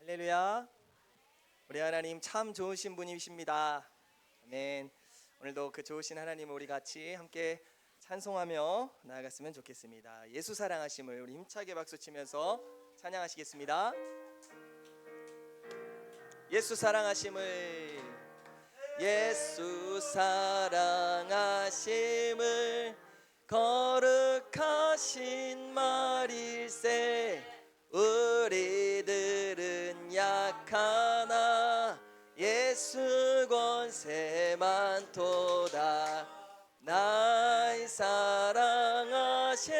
할렐루야. 우리 하나님 참 좋으신 분이십니다. 아멘. 오늘도 그 좋으신 하나님을 우리 같이 함께 찬송하며 나아갔으면 좋겠습니다. 예수 사랑하심을 우리 힘차게 박수치면서 찬양하시겠습니다. 예수 사랑하심을, 예수 사랑하심을 거룩하신 말일세. 우리들은 약하나 예수 권세 많도다. 날 사랑하심,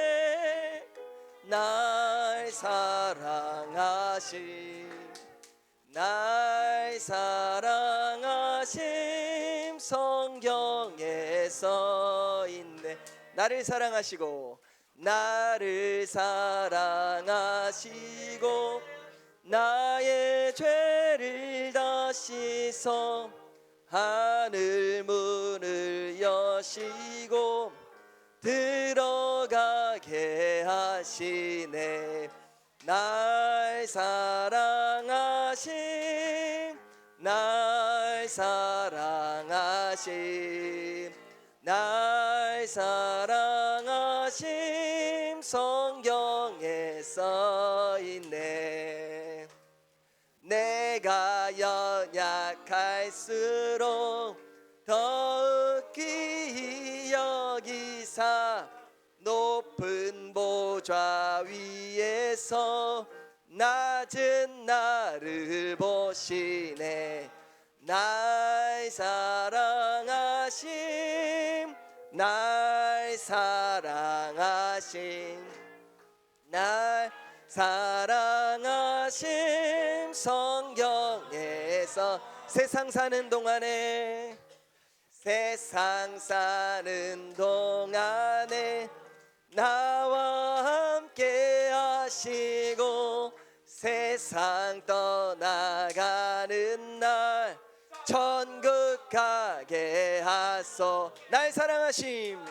날 사랑하심, 날 사랑하심. 성경에 써있네. 나를 사랑하시고 나를 사랑하시고 나의 죄를 다 씻어 하늘 문을 여시고 들어가게 하시네. 날 사랑하심, 날 사랑하심, 날 사랑하심. 성경에 써있네. 내가 연약할수록 더욱 귀히 여기사 높은 보좌 위에서 낮은 나를 보시네. 날 사랑하심, 날 사랑하심, 날 사랑하심. 성경에서 세상 사는 동안에, 세상 사는 동안에 나와 함께 하시고 세상 떠나가는 날 천국 가게 하소. 날 사랑하심,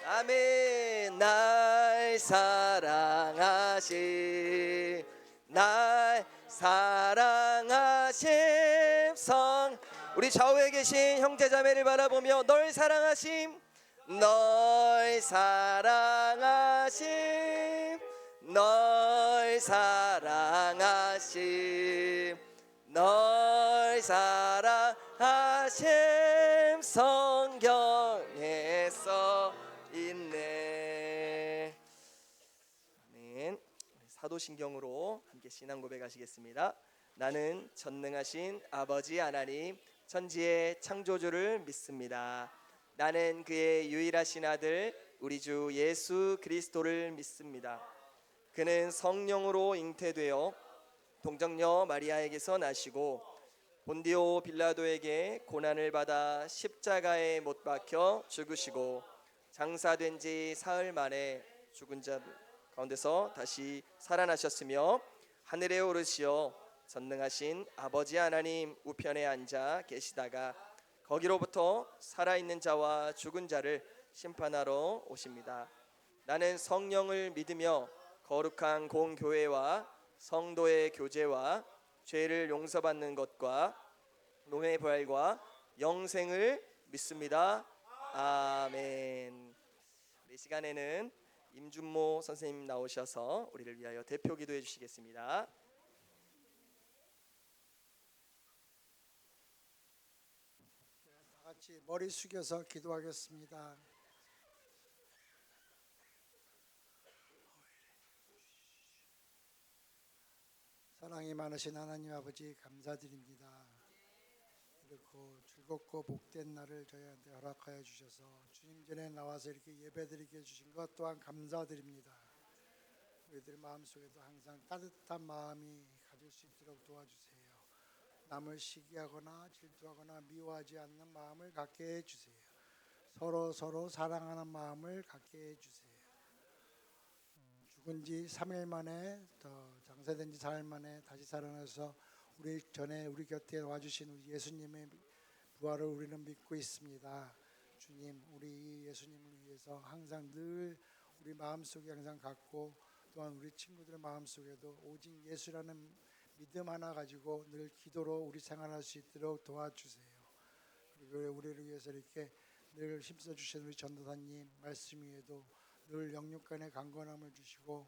아멘. 날 사랑하심, 날 사랑하심. 우리 좌우에 계신 형제자매를 바라보며 널 사랑하심, 널 사랑하심, 널 사랑하심, 널 사랑하심. 성경에 써있네. 아멘. 사도신경으로 함께 신앙 고백하시겠습니다. 나는 전능하신 아버지 하나님 천지의 창조주를 믿습니다. 나는 그의 유일하신 아들 우리 주 예수 그리스도를 믿습니다. 그는 성령으로 잉태되어 동정녀 마리아에게서 나시고 본디오 빌라도에게 고난을 받아 십자가에 못 박혀 죽으시고 장사된 지 사흘 만에 죽은 자 가운데서 다시 살아나셨으며 하늘에 오르시어 전능하신 아버지 하나님 우편에 앉아 계시다가 거기로부터 살아있는 자와 죽은 자를 심판하러 오십니다. 나는 성령을 믿으며 거룩한 공교회와 성도의 교제와 죄를 용서받는 것과 몸의 부활과 영생을 믿습니다. 아멘. 이 시간에는 임준모 선생님 나오셔서 우리를 위하여 대표 기도해 주시겠습니다. 다 같이 머리 숙여서 기도하겠습니다. 사랑이 많으신 하나님 아버지 감사드립니다. 이렇게 즐겁고 복된 날을 저희한테 허락하여 주셔서 주님 전에 나와서 이렇게 예배드리게 해주신 것 또한 감사드립니다. 우리들 마음속에도 항상 따뜻한 마음이 가질 수 있도록 도와주세요. 남을 시기하거나 질투하거나 미워하지 않는 마음을 갖게 해주세요. 서로 사랑하는 마음을 갖게 해주세요. 죽은 지 3일 만에 장사된 지 4일 만에 다시 살아나서 우리 곁에 와주신 우리 예수님의 부활을 우리는 믿고 있습니다. 주님, 우리 예수님을 위해서 항상 늘 우리 마음속에 항상 갖고 또한 우리 친구들의 마음속에도 오직 예수라는 믿음 하나 가지고 늘 기도로 우리 생활할 수 있도록 도와주세요. 그리고 우리를 위해서 이렇게 늘 힘써 주신 우리 전도사님 말씀 위에도 늘 영육간의 강건함을 주시고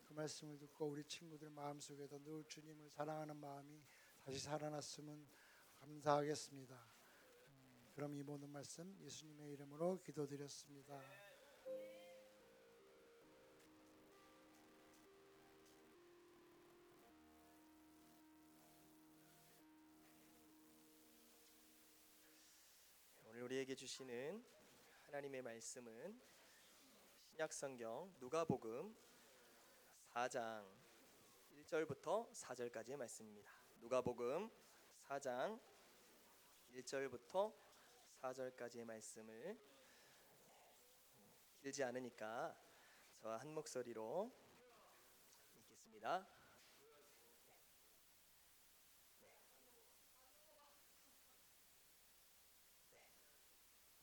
그 말씀을 듣고 우리 친구들 마음속에도 늘 주님을 사랑하는 마음이 다시 살아났으면 감사하겠습니다. 그럼 이 모든 말씀 예수님의 이름으로 기도드렸습니다. 오늘 우리에게 주시는 하나님의 말씀은 신약성경 누가복음 4장 1절부터 4절까지의 말씀입니다. 누가복음 4장 1절부터 4절까지의 말씀을 길지 않으니까 저와 한 목소리로 읽겠습니다.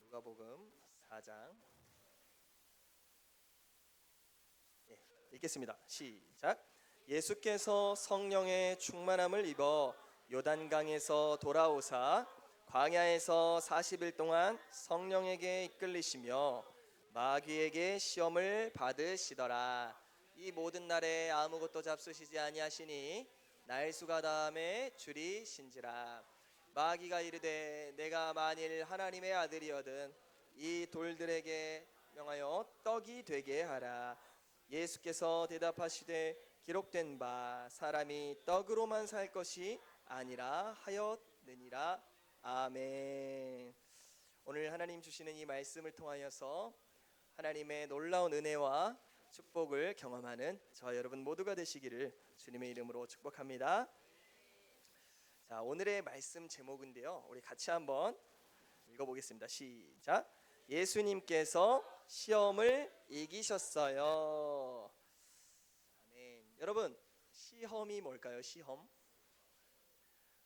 누가복음 4장 읽겠습니다. 시작. 예수께서 성령의 충만함을 입어 요단강에서 돌아오사 광야에서 40일 동안 성령에게 이끌리시며 마귀에게 시험을 받으시더라. 이 모든 날에 아무것도 잡수시지 아니하시니 날 수가 다음에 줄이신지라. 마귀가 이르되 내가 만일 하나님의 아들이거든 이 돌들에게 명하여 떡이 되게 하라. 예수께서 대답하시되 기록된 바 사람이 떡으로만 살 것이 아니라 하였느니라. 아멘. 오늘 하나님 주시는 이 말씀을 통하여서 하나님의 놀라운 은혜와 축복을 경험하는 저와 여러분 모두가 되시기를 주님의 이름으로 축복합니다. 자, 오늘의 말씀 제목인데요. 우리 같이 한번 읽어보겠습니다. 시작. 예수님께서 시험을 이기셨어요. 아멘. 여러분, 시험이 뭘까요? 시험.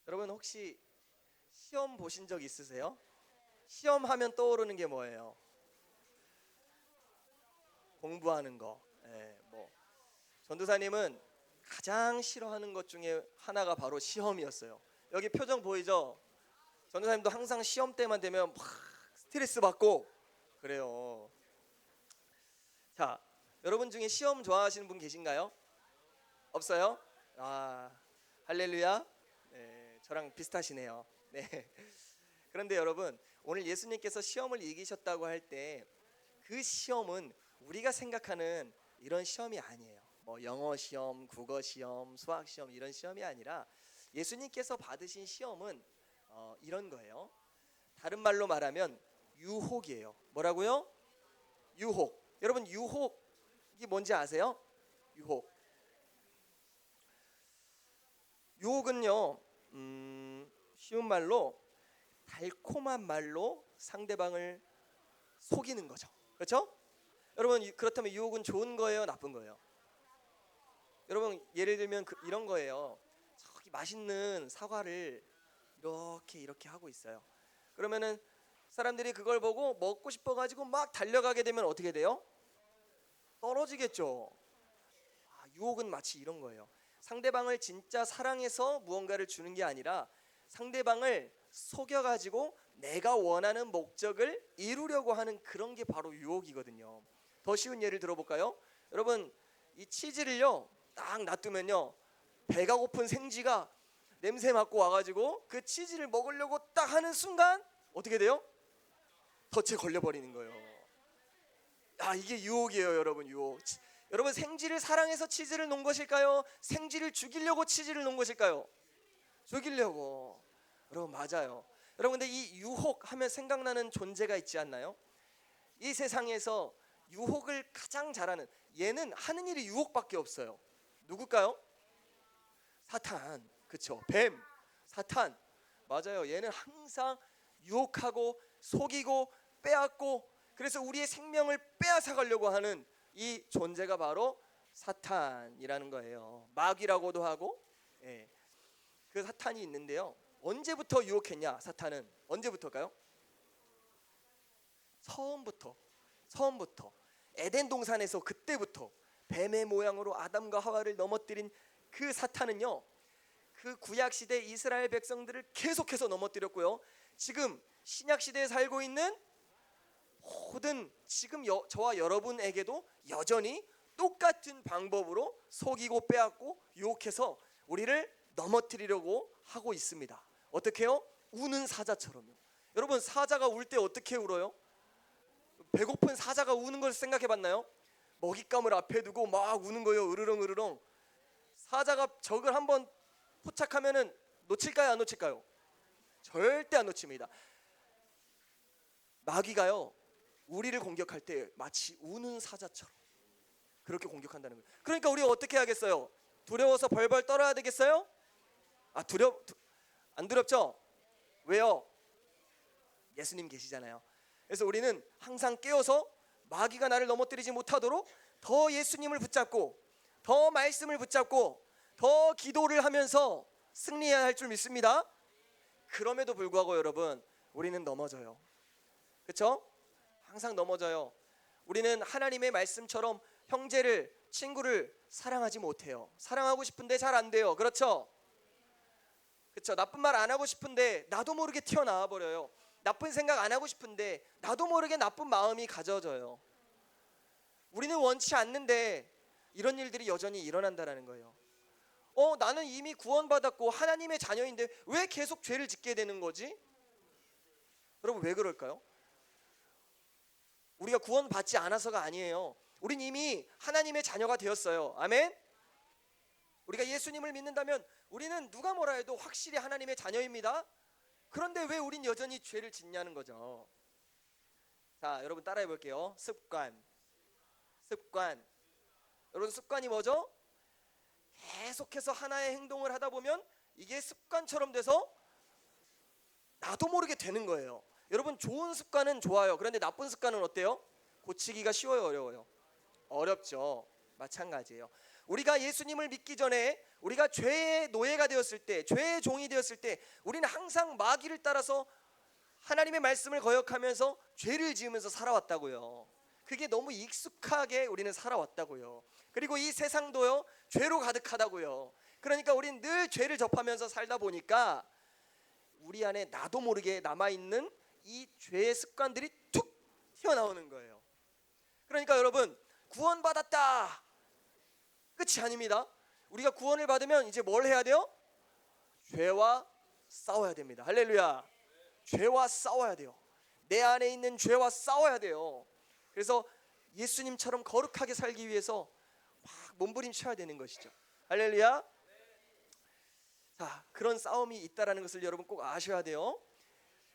여러분 혹시 시험 보신 적 있으세요? 시험하면 떠오르는 게 뭐예요? 공부하는 거. 뭐 전도사님은 가장 싫어하는 것 중에 하나가 바로 시험이었어요. 여기 표정 보이죠? 전도사님도 항상 시험 때만 되면 막 스트레스 받고 그래요. 자, 여러분 중에 시험 좋아하시는 분 계신가요? 없어요? 아, 할렐루야. 네, 저랑 비슷하시네요. 네. 그런데 여러분, 오늘 예수님께서 시험을 이기셨다고 할 때 그 시험은 우리가 생각하는 이런 시험이 아니에요. 뭐 영어 시험, 국어 시험, 수학 시험 이런 시험이 아니라 예수님께서 받으신 시험은 이런 거예요. 다른 말로 말하면 유혹이에요. 뭐라고요? 유혹. 여러분 유혹이 뭔지 아세요? 유혹. 유혹은요, 쉬운 말로 달콤한 말로 상대방을 속이는 거죠. 그렇죠? 여러분 그렇다면 유혹은 좋은 거예요, 나쁜 거예요? 여러분 예를 들면 이런 거예요. 저기 맛있는 사과를 이렇게 하고 있어요. 그러면은 사람들이 그걸 보고 먹고 싶어 가지고 막 달려가게 되면 어떻게 돼요? 떨어지겠죠. 유혹은 마치 이런 거예요. 상대방을 진짜 사랑해서 무언가를 주는 게 아니라 상대방을 속여가지고 내가 원하는 목적을 이루려고 하는 그런 게 바로 유혹이거든요. 더 쉬운 예를 들어볼까요? 여러분 이 치즈를요 딱 놔두면요 배가 고픈 생쥐가 냄새 맡고 와가지고 그 치즈를 먹으려고 딱 하는 순간 어떻게 돼요? 덫에 걸려버리는 거예요. 이게 유혹이에요, 여러분. 유혹. 여러분 생쥐를 사랑해서 치즈를 놓은 것일까요? 생쥐를 죽이려고 치즈를 놓은 것일까요? 죽이려고. 여러분 맞아요. 여러분 근데 이 유혹하면 생각나는 존재가 있지 않나요? 이 세상에서 유혹을 가장 잘하는 얘는 하는 일이 유혹밖에 없어요. 누굴까요? 사탄. 그쵸? 뱀. 사탄. 맞아요. 얘는 항상 유혹하고 속이고 빼앗고 그래서 우리의 생명을 빼앗아 가려고 하는 이 존재가 바로 사탄이라는 거예요. 마귀라고도 하고 그 사탄이 있는데요. 언제부터 유혹했냐? 사탄은 언제부터일까요? 처음부터 에덴 동산에서 그때부터 뱀의 모양으로 아담과 하와를 넘어뜨린 그 사탄은요, 그 구약 시대 이스라엘 백성들을 계속해서 넘어뜨렸고요, 지금 신약 시대에 살고 있는 모든 지금 저와 여러분에게도 여전히 똑같은 방법으로 속이고 빼앗고 유혹해서 우리를 넘어뜨리려고 하고 있습니다. 어떻게요? 우는 사자처럼요. 여러분, 사자가 울 때 어떻게 울어요? 배고픈 사자가 우는 걸 생각해 봤나요? 먹잇감을 앞에 두고 막 우는 거예요. 으르렁 으르렁. 사자가 적을 한번 포착하면은 놓칠까요, 안 놓칠까요? 절대 안 놓칩니다. 마귀가요, 우리를 공격할 때 마치 우는 사자처럼 그렇게 공격한다는 거예요. 그러니까 우리가 어떻게 하겠어요? 두려워서 벌벌 떨어야 되겠어요? 안 두렵죠? 왜요? 예수님 계시잖아요. 그래서 우리는 항상 깨어서 마귀가 나를 넘어뜨리지 못하도록 더 예수님을 붙잡고, 더 말씀을 붙잡고, 더 기도를 하면서 승리해야 할 줄 믿습니다. 그럼에도 불구하고 여러분, 우리는 넘어져요. 그렇죠? 항상 넘어져요. 우리는 하나님의 말씀처럼 형제를, 친구를 사랑하지 못해요. 사랑하고 싶은데 잘 안 돼요. 그렇죠? 그렇죠? 나쁜 말 안 하고 싶은데 나도 모르게 튀어나와 버려요. 나쁜 생각 안 하고 싶은데 나도 모르게 나쁜 마음이 가져져요. 우리는 원치 않는데 이런 일들이 여전히 일어난다는 거예요. 나는 이미 구원받았고 하나님의 자녀인데 왜 계속 죄를 짓게 되는 거지? 여러분, 왜 그럴까요? 우리가 구원받지 않아서가 아니에요. 우린 이미 하나님의 자녀가 되었어요. 아멘? 우리가 예수님을 믿는다면 우리는 누가 뭐라 해도 확실히 하나님의 자녀입니다. 그런데 왜 우린 여전히 죄를 짓냐는 거죠. 자, 여러분 따라해 볼게요. 습관. 여러분, 습관이 뭐죠? 계속해서 하나의 행동을 하다 보면 이게 습관처럼 돼서 나도 모르게 되는 거예요. 여러분, 좋은 습관은 좋아요. 그런데 나쁜 습관은 어때요? 고치기가 쉬워요, 어려워요? 어렵죠. 마찬가지예요. 우리가 예수님을 믿기 전에, 우리가 죄의 노예가 되었을 때, 죄의 종이 되었을 때 우리는 항상 마귀를 따라서 하나님의 말씀을 거역하면서 죄를 지으면서 살아왔다고요. 그게 너무 익숙하게 우리는 살아왔다고요. 그리고 이 세상도요, 죄로 가득하다고요. 그러니까 우리는 늘 죄를 접하면서 살다 보니까 우리 안에 나도 모르게 남아있는 이 죄의 습관들이 툭 튀어나오는 거예요. 그러니까 여러분, 구원받았다 끝이 아닙니다. 우리가 구원을 받으면 이제 뭘 해야 돼요? 죄와 싸워야 됩니다. 할렐루야. 죄와 싸워야 돼요. 내 안에 있는 죄와 싸워야 돼요. 그래서 예수님처럼 거룩하게 살기 위해서 막 몸부림쳐야 되는 것이죠. 할렐루야. 자, 그런 싸움이 있다라는 것을 여러분 꼭 아셔야 돼요.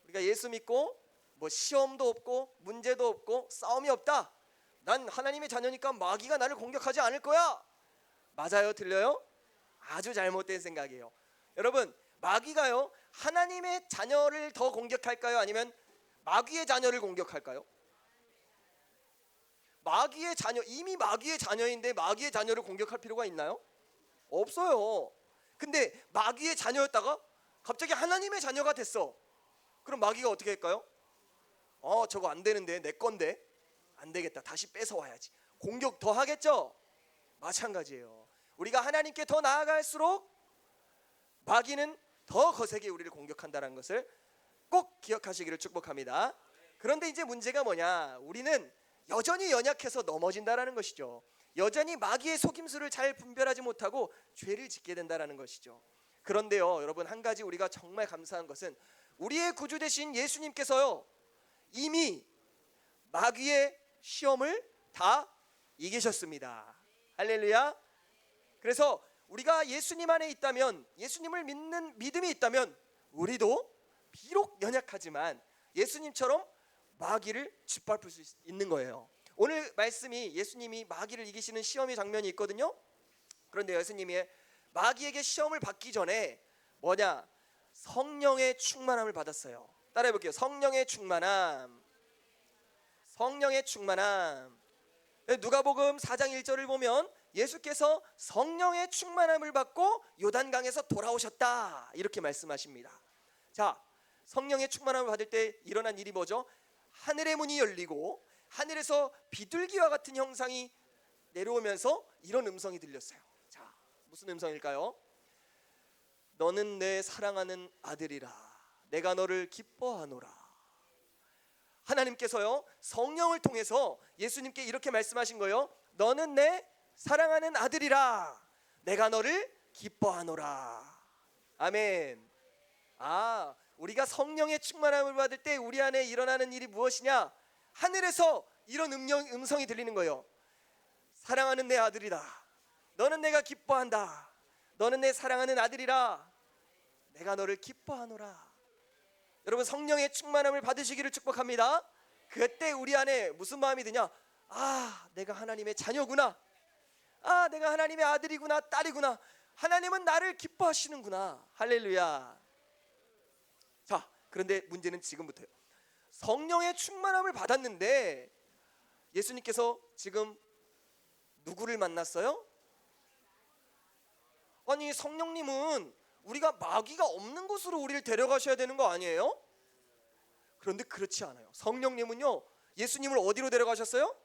우리가 예수 믿고 뭐 시험도 없고 문제도 없고 싸움이 없다, 난 하나님의 자녀니까 마귀가 나를 공격하지 않을 거야. 맞아요? 들려요? 아주 잘못된 생각이에요. 여러분, 마귀가요, 하나님의 자녀를 더 공격할까요? 아니면 마귀의 자녀를 공격할까요? 마귀의 자녀, 이미 마귀의 자녀인데 마귀의 자녀를 공격할 필요가 있나요? 없어요. 근데 마귀의 자녀였다가 갑자기 하나님의 자녀가 됐어. 그럼 마귀가 어떻게 할까요? 저거 안 되는데, 내 건데 안 되겠다, 다시 뺏어와야지. 공격 더 하겠죠? 마찬가지예요. 우리가 하나님께 더 나아갈수록 마귀는 더 거세게 우리를 공격한다는 것을 꼭 기억하시기를 축복합니다. 그런데 이제 문제가 뭐냐, 우리는 여전히 연약해서 넘어진다라는 것이죠. 여전히 마귀의 속임수를 잘 분별하지 못하고 죄를 짓게 된다라는 것이죠. 그런데요, 여러분, 한 가지 우리가 정말 감사한 것은 우리의 구주 되신 예수님께서요, 이미 마귀의 시험을 다 이기셨습니다. 할렐루야. 그래서 우리가 예수님 안에 있다면, 예수님을 믿는 믿음이 있다면 우리도 비록 연약하지만 예수님처럼 마귀를 짓밟을 수 있는 거예요. 오늘 말씀이 예수님이 마귀를 이기시는 시험의 장면이 있거든요. 그런데 예수님이 마귀에게 시험을 받기 전에 뭐냐? 성령의 충만함을 받았어요. 따라해 볼게요. 성령의 충만함. 성령의 충만함. 누가복음 4장 1절을 보면 예수께서 성령의 충만함을 받고 요단강에서 돌아오셨다, 이렇게 말씀하십니다. 자, 성령의 충만함을 받을 때 일어난 일이 뭐죠? 하늘의 문이 열리고 하늘에서 비둘기와 같은 형상이 내려오면서 이런 음성이 들렸어요. 자, 무슨 음성일까요? 너는 내 사랑하는 아들이라 내가 너를 기뻐하노라. 하나님께서요 성령을 통해서 예수님께 이렇게 말씀하신 거예요. 너는 내 사랑하는 아들이라 내가 너를 기뻐하노라. 아멘. 우리가 성령의 충만함을 받을 때 우리 안에 일어나는 일이 무엇이냐? 하늘에서 이런 음성이 들리는 거예요. 사랑하는 내 아들이다. 너는 내가 기뻐한다. 너는 내 사랑하는 아들이라 내가 너를 기뻐하노라. 여러분 성령의 충만함을 받으시기를 축복합니다. 그때 우리 안에 무슨 마음이 드냐? 내가 하나님의 자녀구나. 내가 하나님의 아들이구나, 딸이구나. 하나님은 나를 기뻐하시는구나. 할렐루야. 자, 그런데 문제는 지금부터예요. 성령의 충만함을 받았는데 예수님께서 지금 누구를 만났어요? 아니, 성령님은 우리가 마귀가 없는 곳으로 우리를 데려가셔야 되는 거 아니에요? 그런데 그렇지 않아요. 성령님은요, 예수님을 어디로 데려가셨어요?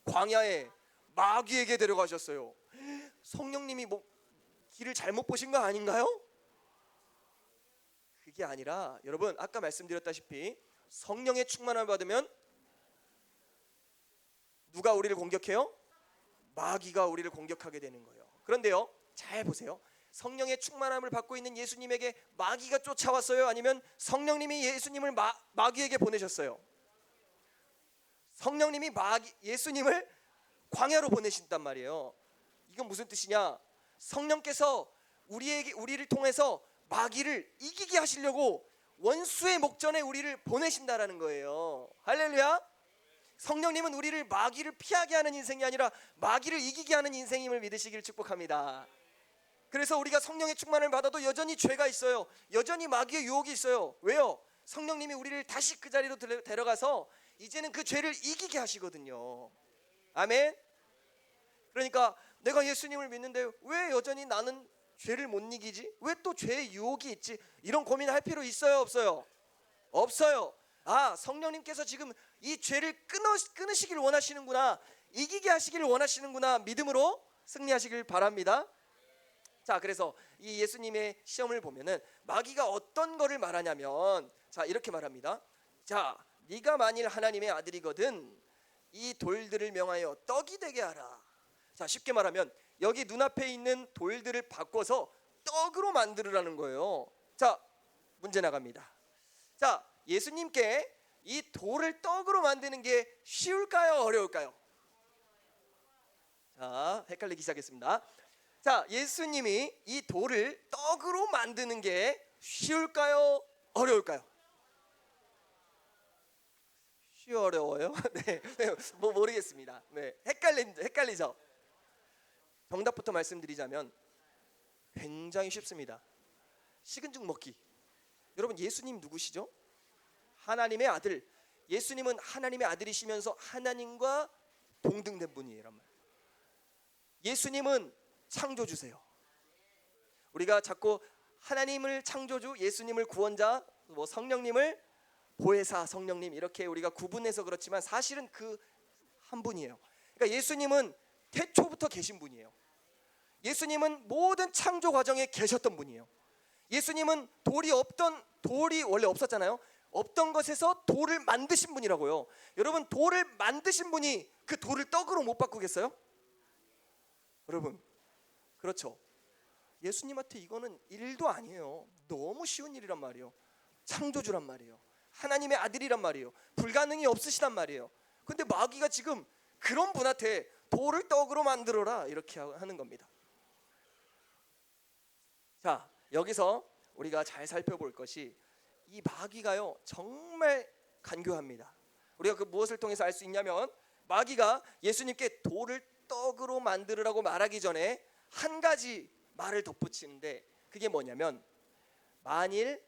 광야에 마귀에게 데려가셨어요. 성령님이 길을 잘못 보신 거 아닌가요? 그게 아니라 여러분 아까 말씀드렸다시피 성령의 충만함을 받으면 누가 우리를 공격해요? 마귀가 우리를 공격하게 되는 거예요. 그런데요, 잘 보세요. 성령의 충만함을 받고 있는 예수님에게 마귀가 쫓아왔어요? 아니면 성령님이 예수님을 마귀에게 보내셨어요? 성령님이 예수님을 광야로 보내신단 말이에요. 이건 무슨 뜻이냐? 성령께서 우리를 통해서 마귀를 이기게 하시려고 원수의 목전에 우리를 보내신다라는 거예요. 할렐루야. 성령님은 우리를 마귀를 피하게 하는 인생이 아니라 마귀를 이기게 하는 인생임을 믿으시기를 축복합니다. 그래서 우리가 성령의 충만을 받아도 여전히 죄가 있어요. 여전히 마귀의 유혹이 있어요. 왜요? 성령님이 우리를 다시 그 자리로 데려가서 이제는 그 죄를 이기게 하시거든요. 아멘. 그러니까 내가 예수님을 믿는데 왜 여전히 나는 죄를 못 이기지? 왜 또 죄의 유혹이 있지? 이런 고민할 필요 있어요, 없어요? 없어요. 성령님께서 지금 이 죄를 끊으시길 원하시는구나, 이기게 하시기를 원하시는구나, 믿음으로 승리하시길 바랍니다. 자, 그래서 이 예수님의 시험을 보면은 마귀가 어떤 거를 말하냐면, 자, 이렇게 말합니다. 자, 네가 만일 하나님의 아들이거든 이 돌들을 명하여 떡이 되게 하라. 자, 쉽게 말하면 여기 눈앞에 있는 돌들을 바꿔서 떡으로 만들으라는 거예요. 자, 문제 나갑니다. 자, 예수님께 이 돌을 떡으로 만드는 게 쉬울까요, 어려울까요? 자, 헷갈리기 시작했습니다. 자, 예수님이 이 돌을 떡으로 만드는 게 쉬울까요, 어려울까요? 어려워요? 네, 모르겠습니다. 네, 헷갈리죠? 정답부터 말씀드리자면 굉장히 쉽습니다. 식은 죽 먹기. 여러분, 예수님 누구시죠? 하나님의 아들. 예수님은 하나님의 아들이시면서 하나님과 동등된 분이란 말이에요. 예수님은 창조주세요. 우리가 자꾸 하나님을 창조주, 예수님을 구원자, 성령님을 보혜사, 성령님 이렇게 우리가 구분해서 그렇지만 사실은 그 한 분이에요. 그러니까 예수님은 태초부터 계신 분이에요. 예수님은 모든 창조 과정에 계셨던 분이에요. 예수님은 돌이 원래 없었잖아요. 없던 것에서 돌을 만드신 분이라고요. 여러분, 돌을 만드신 분이 그 돌을 떡으로 못 바꾸겠어요? 여러분, 그렇죠? 예수님한테 이거는 일도 아니에요. 너무 쉬운 일이란 말이에요. 창조주란 말이에요. 하나님의 아들이란 말이에요. 불가능이 없으시단 말이에요. 근데 마귀가 지금 그런 분한테 돌을 떡으로 만들어라 이렇게 하는 겁니다. 자, 여기서 우리가 잘 살펴볼 것이 이 마귀가요 정말 간교합니다. 우리가 그 무엇을 통해서 알 수 있냐면, 마귀가 예수님께 돌을 떡으로 만들으라고 말하기 전에 한 가지 말을 덧붙이는데, 그게 뭐냐면, 만일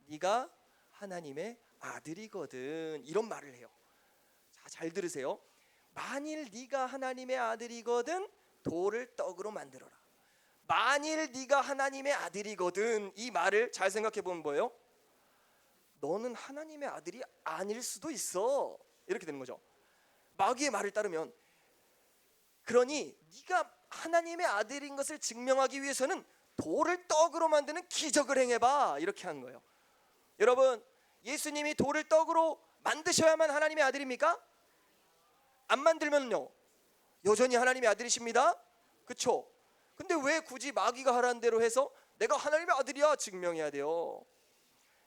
네가 하나님의 아들이거든, 이런 말을 해요. 자, 잘 들으세요. 만일 네가 하나님의 아들이거든 돌을 떡으로 만들어라. 만일 네가 하나님의 아들이거든, 이 말을 잘 생각해 보면 뭐예요? 너는 하나님의 아들이 아닐 수도 있어, 이렇게 되는 거죠. 마귀의 말을 따르면 그러니 네가 하나님의 아들인 것을 증명하기 위해서는 돌을 떡으로 만드는 기적을 행해봐, 이렇게 한 거예요. 여러분, 예수님이 돌을 떡으로 만드셔야만 하나님의 아들입니까? 안 만들면요 여전히 하나님의 아들이십니다. 그쵸? 근데 왜 굳이 마귀가 하라는 대로 해서 내가 하나님의 아들이야 증명해야 돼요?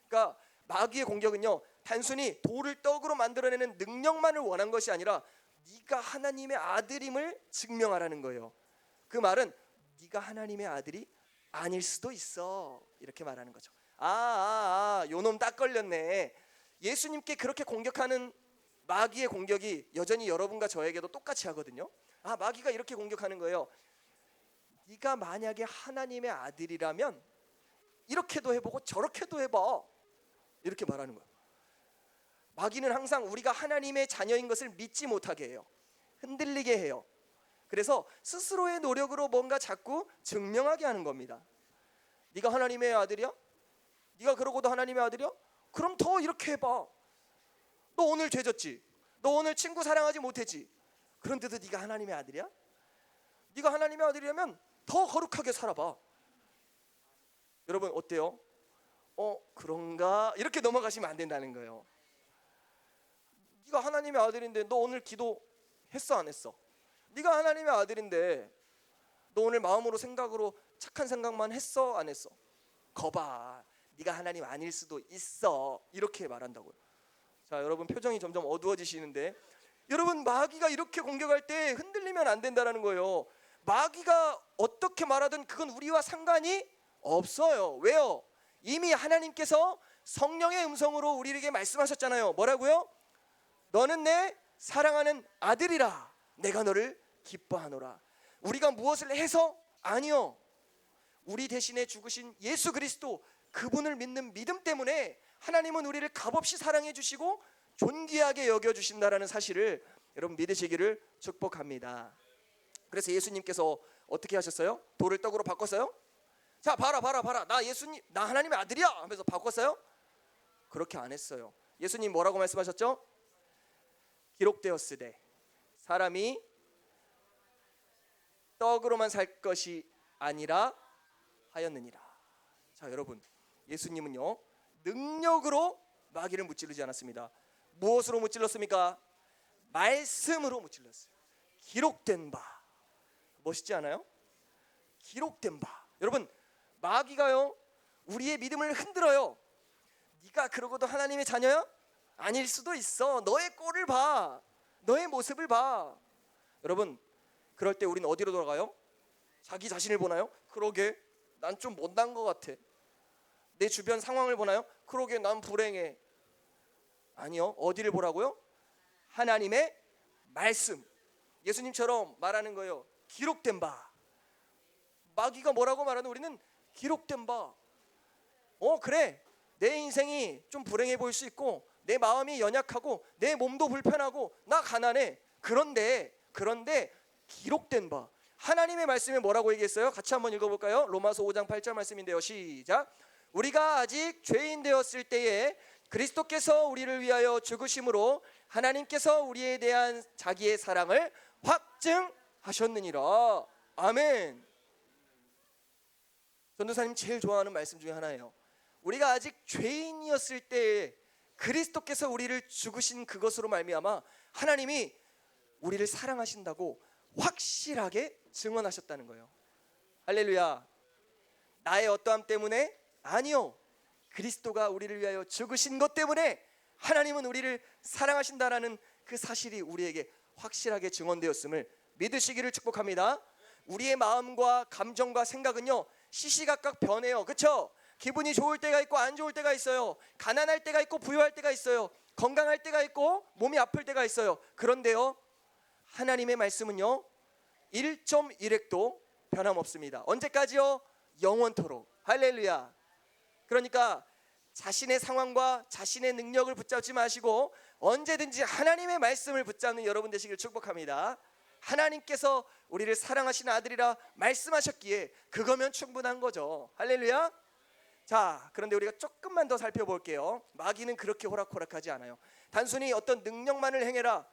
그러니까 마귀의 공격은요 단순히 돌을 떡으로 만들어내는 능력만을 원한 것이 아니라 네가 하나님의 아들임을 증명하라는 거예요. 그 말은 네가 하나님의 아들이 아닐 수도 있어, 이렇게 말하는 거죠. 요놈 딱 걸렸네. 예수님께 그렇게 공격하는 마귀의 공격이 여전히 여러분과 저에게도 똑같이 하거든요. 마귀가 이렇게 공격하는 거예요. 네가 만약에 하나님의 아들이라면 이렇게도 해보고 저렇게도 해봐, 이렇게 말하는 거예요. 마귀는 항상 우리가 하나님의 자녀인 것을 믿지 못하게 해요. 흔들리게 해요. 그래서 스스로의 노력으로 뭔가 자꾸 증명하게 하는 겁니다. 네가 하나님의 아들이야? 네가 그러고도 하나님의 아들이야? 그럼 더 이렇게 해봐. 너 오늘 죄졌지? 너 오늘 친구 사랑하지 못했지? 그런데도 네가 하나님의 아들이야? 네가 하나님의 아들이라면 더 거룩하게 살아봐. 여러분 어때요? 그런가? 이렇게 넘어가시면 안 된다는 거예요. 네가 하나님의 아들인데 너 오늘 기도했어 안 했어? 네가 하나님의 아들인데 너 오늘 마음으로 생각으로 착한 생각만 했어 안 했어? 거봐, 네가 하나님 아닐 수도 있어, 이렇게 말한다고요. 자, 여러분 표정이 점점 어두워지시는데, 여러분 마귀가 이렇게 공격할 때 흔들리면 안 된다는 거예요. 마귀가 어떻게 말하든 그건 우리와 상관이 없어요. 왜요? 이미 하나님께서 성령의 음성으로 우리에게 말씀하셨잖아요. 뭐라고요? 너는 내 사랑하는 아들이라, 내가 너를 기뻐하노라. 우리가 무엇을 해서? 아니요, 우리 대신에 죽으신 예수 그리스도, 그분을 믿는 믿음 때문에 하나님은 우리를 값없이 사랑해 주시고 존귀하게 여겨주신다라는 사실을 여러분 믿으시기를 축복합니다. 그래서 예수님께서 어떻게 하셨어요? 돌을 떡으로 바꿨어요? 자, 봐라 나 하나님의 아들이야 하면서 바꿨어요? 그렇게 안 했어요. 예수님 뭐라고 말씀하셨죠? 기록되었으되 사람이 떡으로만 살 것이 아니라 하였느니라. 자, 여러분 예수님은요 능력으로 마귀를 무찌르지 않았습니다. 무엇으로 무찔렀습니까? 말씀으로 무찔렀어요. 기록된 바. 멋있지 않아요? 기록된 바. 여러분 마귀가요 우리의 믿음을 흔들어요. 네가 그러고도 하나님의 자녀야? 아닐 수도 있어. 너의 꼴을 봐, 너의 모습을 봐. 여러분 그럴 때 우리는 어디로 돌아가요? 자기 자신을 보나요? 그러게 난 좀 못난 것 같아. 내 주변 상황을 보나요? 그러게 난 불행해. 아니요, 어디를 보라고요? 하나님의 말씀. 예수님처럼 말하는 거예요. 기록된 바. 마귀가 뭐라고 말하는 우리는 기록된 바. 그래, 내 인생이 좀 불행해 보일 수 있고 내 마음이 연약하고 내 몸도 불편하고 나 가난해. 그런데 기록된 바. 하나님의 말씀에 뭐라고 얘기했어요? 같이 한번 읽어볼까요? 로마서 5장 8절 말씀인데요. 시작. 우리가 아직 죄인 되었을 때에 그리스도께서 우리를 위하여 죽으심으로 하나님께서 우리에 대한 자기의 사랑을 확증하셨느니라. 아멘. 전도사님 제일 좋아하는 말씀 중에 하나예요. 우리가 아직 죄인이었을 때에 그리스도께서 우리를 죽으신 그것으로 말미암아 하나님이 우리를 사랑하신다고 확실하게 증언하셨다는 거예요. 할렐루야. 나의 어떠함 때문에? 아니요, 그리스도가 우리를 위하여 죽으신 것 때문에 하나님은 우리를 사랑하신다라는 그 사실이 우리에게 확실하게 증언되었음을 믿으시기를 축복합니다. 우리의 마음과 감정과 생각은요 시시각각 변해요. 그렇죠? 기분이 좋을 때가 있고 안 좋을 때가 있어요. 가난할 때가 있고 부유할 때가 있어요. 건강할 때가 있고 몸이 아플 때가 있어요. 그런데요 하나님의 말씀은요 1.1획도 변함없습니다. 언제까지요? 영원토록. 할렐루야. 그러니까 자신의 상황과 자신의 능력을 붙잡지 마시고 언제든지 하나님의 말씀을 붙잡는 여러분 되시길 축복합니다. 하나님께서 우리를 사랑하시는 아들이라 말씀하셨기에 그거면 충분한 거죠. 할렐루야. 자, 그런데 우리가 조금만 더 살펴볼게요. 마귀는 그렇게 호락호락하지 않아요. 단순히 어떤 능력만을 행해라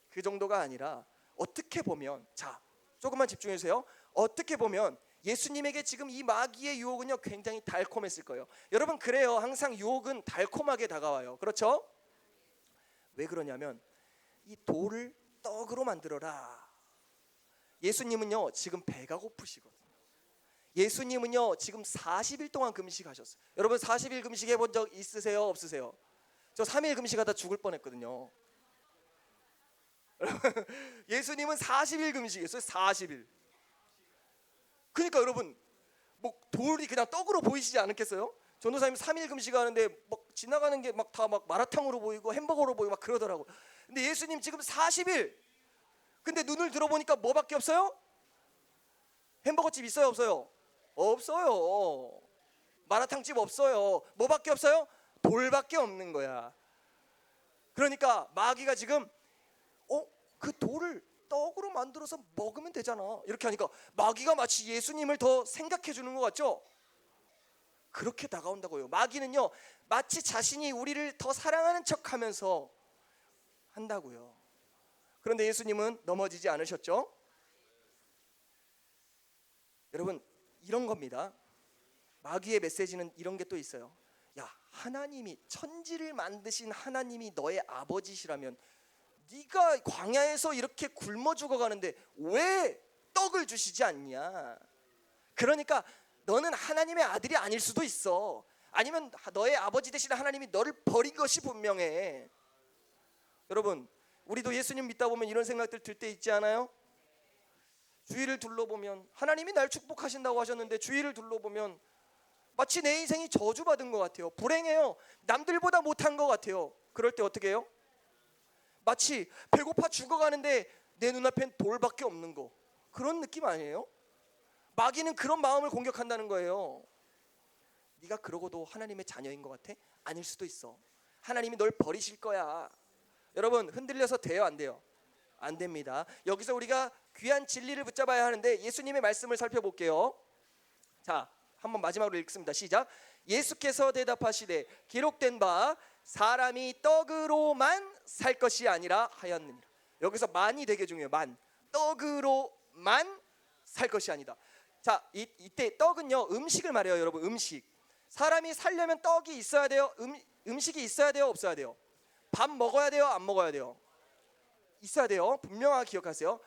그 정도가 아니라 어떻게 보면, 자, 조금만 집중해 주세요. 어떻게 보면 예수님에게 지금 이 마귀의 유혹은요 굉장히 달콤했을 거예요. 여러분, 그래요. 항상 유혹은 달콤하게 다가와요. 그렇죠? 왜 그러냐면 이 돌을 떡으로 만들어라. 예수님은요 지금 배가 고프시거든요. 예수님은요 지금 40일 동안 금식하셨어요. 여러분, 40일 금식해 본 적 있으세요? 없으세요? 저 3일 금식하다 죽을 뻔했거든요. 예수님은 40일 금식했어요. 40일. 그러니까 여러분, 뭐 돌이 그냥 떡으로 보이시지 않겠어요? 전도사님 3일 금식하는데 막 지나가는 게 막 다 막 마라탕으로 보이고 햄버거로 보이고 막 그러더라고. 근데 예수님 지금 40일. 근데 눈을 들어보니까 뭐밖에 없어요? 햄버거집 있어요, 없어요? 없어요. 마라탕집 없어요. 뭐밖에 없어요? 돌밖에 없는 거야. 그러니까 마귀가 지금 그 돌을 떡으로 만들어서 먹으면 되잖아, 이렇게 하니까 마귀가 마치 예수님을 더 생각해 주는 것 같죠? 그렇게 다가온다고요. 마귀는요 마치 자신이 우리를 더 사랑하는 척하면서 한다고요. 그런데 예수님은 넘어지지 않으셨죠? 여러분, 이런 겁니다. 마귀의 메시지는 이런 게 또 있어요. 야, 하나님이, 천지를 만드신 하나님이 너의 아버지시라면 네가 광야에서 이렇게 굶어 죽어가는데 왜 떡을 주시지 않냐? 그러니까 너는 하나님의 아들이 아닐 수도 있어. 아니면 너의 아버지 되시는 하나님이 너를 버린 것이 분명해. 여러분, 우리도 예수님 믿다 보면 이런 생각들 들 때 있지 않아요? 주위를 둘러보면 하나님이 날 축복하신다고 하셨는데 주위를 둘러보면 마치 내 인생이 저주받은 것 같아요. 불행해요. 남들보다 못한 것 같아요. 그럴 때 어떻게 해요? 마치 배고파 죽어가는데 내 눈앞엔 돌밖에 없는 거, 그런 느낌 아니에요? 마귀는 그런 마음을 공격한다는 거예요. 네가 그러고도 하나님의 자녀인 것 같아? 아닐 수도 있어. 하나님이 널 버리실 거야. 여러분, 흔들려서 돼요, 안 돼요? 안 됩니다. 여기서 우리가 귀한 진리를 붙잡아야 하는데 예수님의 말씀을 살펴볼게요. 자, 한번 마지막으로 읽습니다. 시작. 예수께서 대답하시되 기록된 바 사람이 떡으로만 살 것이 아니라 하였느니라. 여기서 만이 되게 중요해요. 만. 떡으로만 살 것이 아니다. 자, 이때 떡은요 음식을 말해요. 여러분, 음식. 사람이 살려면 떡이 있어야 돼요? 음식이 있어야 돼요? 없어야 돼요? 밥 먹어야 돼요? 안 먹어야 돼요? 있어야 돼요. 분명하게 기억하세요.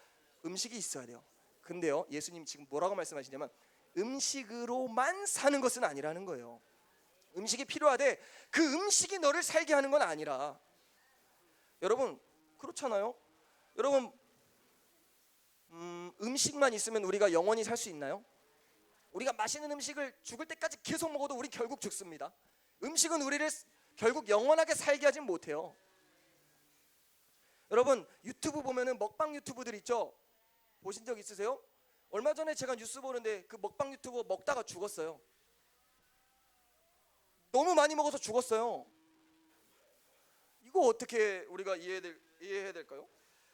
음식이 있어야 돼요. 근데요, 예수님 지금 뭐라고 말씀하시냐면 음식으로만 사는 것은 아니라는 거예요. 음식이 필요하되 그 음식이 너를 살게 하는 건 아니라. 여러분, 그렇잖아요. 여러분, 음식만 있으면 우리가 영원히 살 수 있나요? 우리가 맛있는 음식을 죽을 때까지 계속 먹어도 우리 결국 죽습니다. 음식은 우리를 결국 영원하게 살게 하진 못해요. 여러분, 유튜브 보면은 먹방 유튜브들 있죠? 보신 적 있으세요? 얼마 전에 제가 뉴스 보는데 그 먹방 유튜버 먹다가 죽었어요. 너무 많이 먹어서 죽었어요. 이거 어떻게 우리가 이해해야 될까요?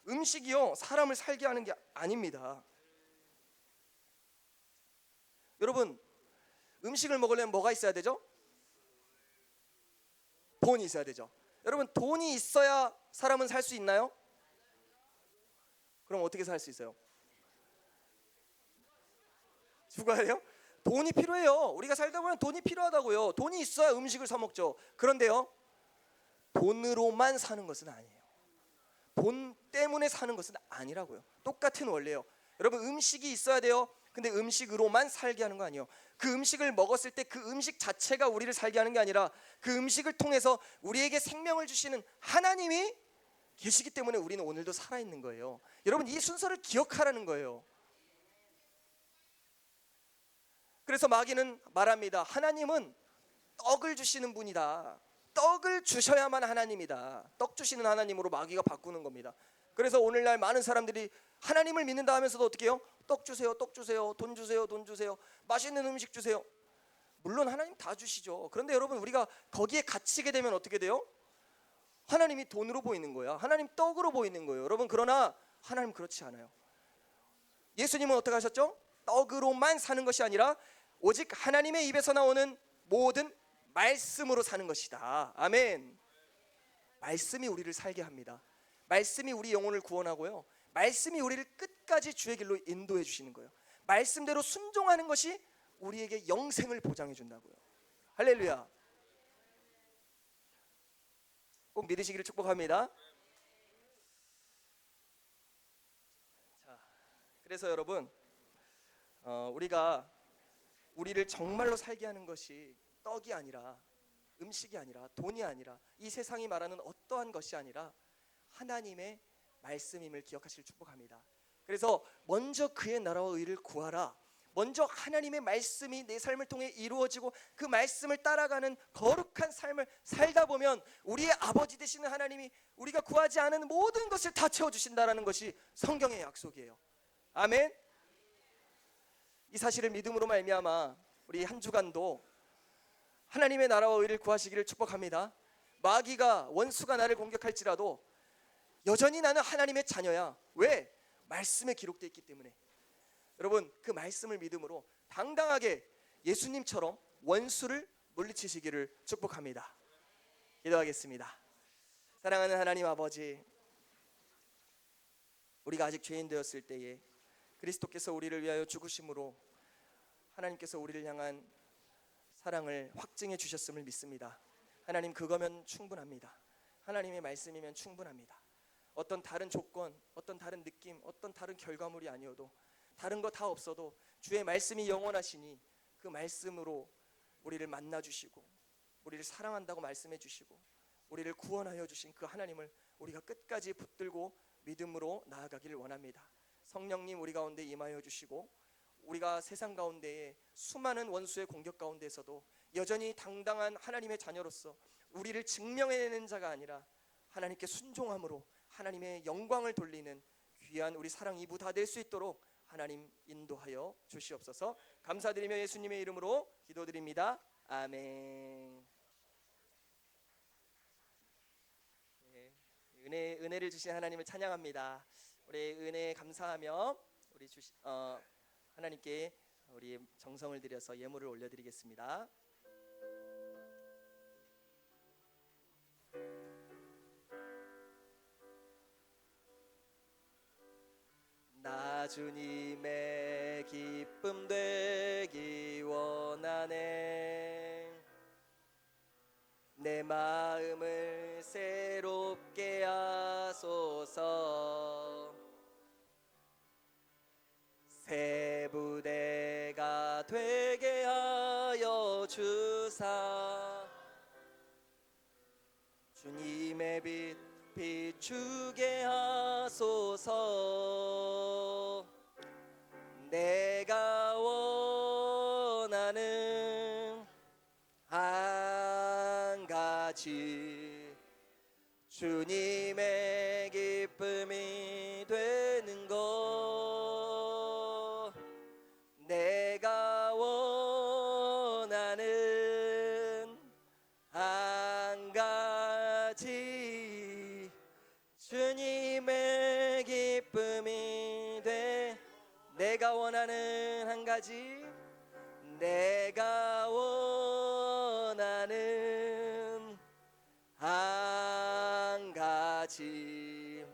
음식이요 사람을 살게 하는 게 아닙니다. 여러분, 음식을 먹으려면 뭐가 있어야 되죠? 돈이 있어야 되죠. 여러분, 돈이 있어야 사람은 살 수 있나요? 그럼 어떻게 살 수 있어요? 죽어야 돼요? 돈이 필요해요. 우리가 살다 보면 돈이 필요하다고요. 돈이 있어야 음식을 사 먹죠. 그런데요, 돈으로만 사는 것은 아니에요. 돈 때문에 사는 것은 아니라고요. 똑같은 원리예요. 여러분, 음식이 있어야 돼요. 근데 음식으로만 살게 하는 거 아니에요. 그 음식을 먹었을 때 그 음식 자체가 우리를 살게 하는 게 아니라 그 음식을 통해서 우리에게 생명을 주시는 하나님이 계시기 때문에 우리는 오늘도 살아있는 거예요. 여러분, 이 순서를 기억하라는 거예요. 그래서 마귀는 말합니다. 하나님은 떡을 주시는 분이다. 떡을 주셔야만 하나님이다. 떡 주시는 하나님으로 마귀가 바꾸는 겁니다. 그래서 오늘날 많은 사람들이 하나님을 믿는다 하면서도 어떻게 해요? 떡 주세요, 떡 주세요, 돈 주세요, 돈 주세요, 맛있는 음식 주세요. 물론 하나님 다 주시죠. 그런데 여러분, 우리가 거기에 갇히게 되면 어떻게 돼요? 하나님이 돈으로 보이는 거야. 하나님 떡으로 보이는 거예요. 여러분, 그러나 하나님 그렇지 않아요. 예수님은 어떻게 하셨죠? 떡으로만 사는 것이 아니라 오직 하나님의 입에서 나오는 모든 말씀으로 사는 것이다. 아멘. 말씀이 우리를 살게 합니다. 말씀이 우리 영혼을 구원하고요. 말씀이 우리를 끝까지 주의 길로 인도해 주시는 거예요. 말씀대로 순종하는 것이 우리에게 영생을 보장해 준다고요. 할렐루야. 꼭 믿으시기를 축복합니다. 자, 그래서 여러분, 우리를 정말로 살게 하는 것이 떡이 아니라, 음식이 아니라, 돈이 아니라, 이 세상이 말하는 어떠한 것이 아니라 하나님의 말씀임을 기억하시길 축복합니다. 그래서 먼저 그의 나라와 의를 구하라. 먼저 하나님의 말씀이 내 삶을 통해 이루어지고 그 말씀을 따라가는 거룩한 삶을 살다 보면 우리의 아버지 되시는 하나님이 우리가 구하지 않은 모든 것을 다 채워주신다라는 것이 성경의 약속이에요. 아멘. 이 사실을 믿음으로 말미암아 우리 한 주간도 하나님의 나라와 의를 구하시기를 축복합니다. 마귀가, 원수가 나를 공격할지라도 여전히 나는 하나님의 자녀야. 왜? 말씀에 기록되어 있기 때문에. 여러분, 그 말씀을 믿음으로 당당하게 예수님처럼 원수를 물리치시기를 축복합니다. 기도하겠습니다. 사랑하는 하나님 아버지, 우리가 아직 죄인 되었을 때에 그리스도께서 우리를 위하여 죽으심으로 하나님께서 우리를 향한 사랑을 확증해 주셨음을 믿습니다. 하나님, 그거면 충분합니다. 하나님의 말씀이면 충분합니다. 어떤 다른 조건, 어떤 다른 느낌, 어떤 다른 결과물이 아니어도, 다른 거 다 없어도 주의 말씀이 영원하시니 그 말씀으로 우리를 만나 주시고 우리를 사랑한다고 말씀해 주시고 우리를 구원하여 주신 그 하나님을 우리가 끝까지 붙들고 믿음으로 나아가기를 원합니다. 성령님, 우리 가운데 임하여 주시고 우리가 세상 가운데에 수많은 원수의 공격 가운데서도 여전히 당당한 하나님의 자녀로서 우리를 증명해내는 자가 아니라 하나님께 순종함으로 하나님의 영광을 돌리는 귀한 우리 사랑 이부 다 될 수 있도록 하나님 인도하여 주시옵소서. 감사드리며 예수님의 이름으로 기도드립니다. 아멘. 은혜를 주신 하나님을 찬양합니다. 우리 은혜에 감사하며 우리 하나님께 우리 정성을 들여서 예물을 올려드리겠습니다. 나 주님의 기쁨 되기 원하네. 내 마음을 새롭게 하소서. 새 부대가 되게 하여 주사. 주님의 빛 비추게 하소서. 내가 원하는 한 가지, 주님의 기쁨이 되는 것. 내가 원하는 한 가지, 주님의 기쁨이 돼. 내가 원하는 한 가지, 내가 원하는 한 가지,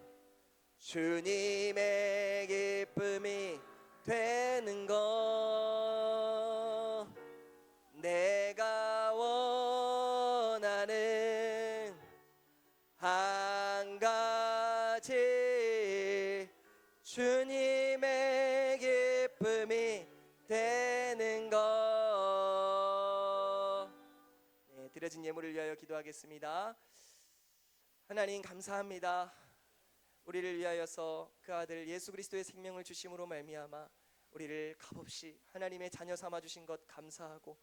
주님의 기쁨이 되는 것. 내가 원하는 한 가지, 주님의 기쁨이 되는 것. 네, 드려진 예물을 위하여 기도하겠습니다. 하나님, 감사합니다. 우리를 위하여서 그 아들 예수 그리스도의 생명을 주심으로 말미암아 우리를 값없이 하나님의 자녀 삼아 주신 것 감사하고,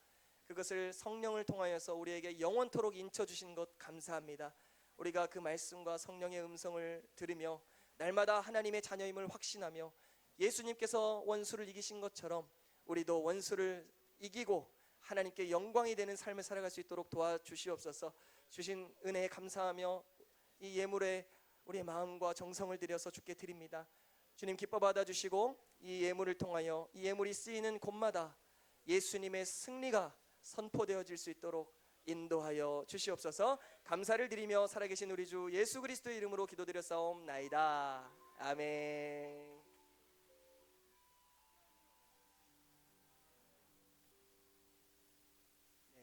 그것을 성령을 통하여서 우리에게 영원토록 인쳐 주신 것 감사합니다. 우리가 그 말씀과 성령의 음성을 들으며 날마다 하나님의 자녀임을 확신하며 예수님께서 원수를 이기신 것처럼 우리도 원수를 이기고 하나님께 영광이 되는 삶을 살아갈 수 있도록 도와주시옵소서. 주신 은혜에 감사하며 이 예물에 우리의 마음과 정성을 들여서 주께 드립니다. 주님, 기뻐 받아주시고 이 예물을 통하여 이 예물이 쓰이는 곳마다 예수님의 승리가 선포되어질 수 있도록 인도하여 주시옵소서. 감사를 드리며 살아계신 우리 주 예수 그리스도의 이름으로 기도드렸사옵나이다. 아멘.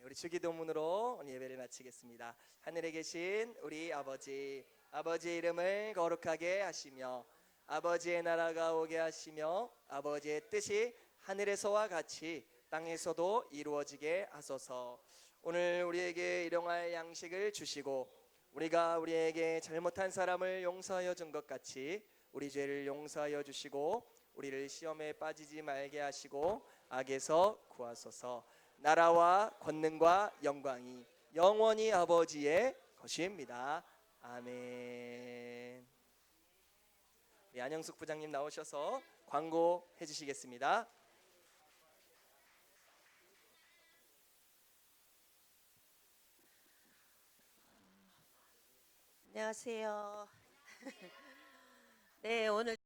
우리 주기도문으로 오늘 예배를 마치겠습니다. 하늘에 계신 우리 아버지, 아버지의 이름을 거룩하게 하시며 아버지의 나라가 오게 하시며 아버지의 뜻이 하늘에서와 같이 땅에서도 이루어지게 하소서. 오늘 우리에게 일용할 양식을 주시고 우리가 우리에게 잘못한 사람을 용서하여 준 것 같이 우리 죄를 용서하여 주시고 우리를 시험에 빠지지 말게 하시고 악에서 구하소서. 나라와 권능과 영광이 영원히 아버지의 것입니다. 아멘. 우리 안영숙 부장님 나오셔서 광고해 주시겠습니다. 안녕하세요. 네, 오늘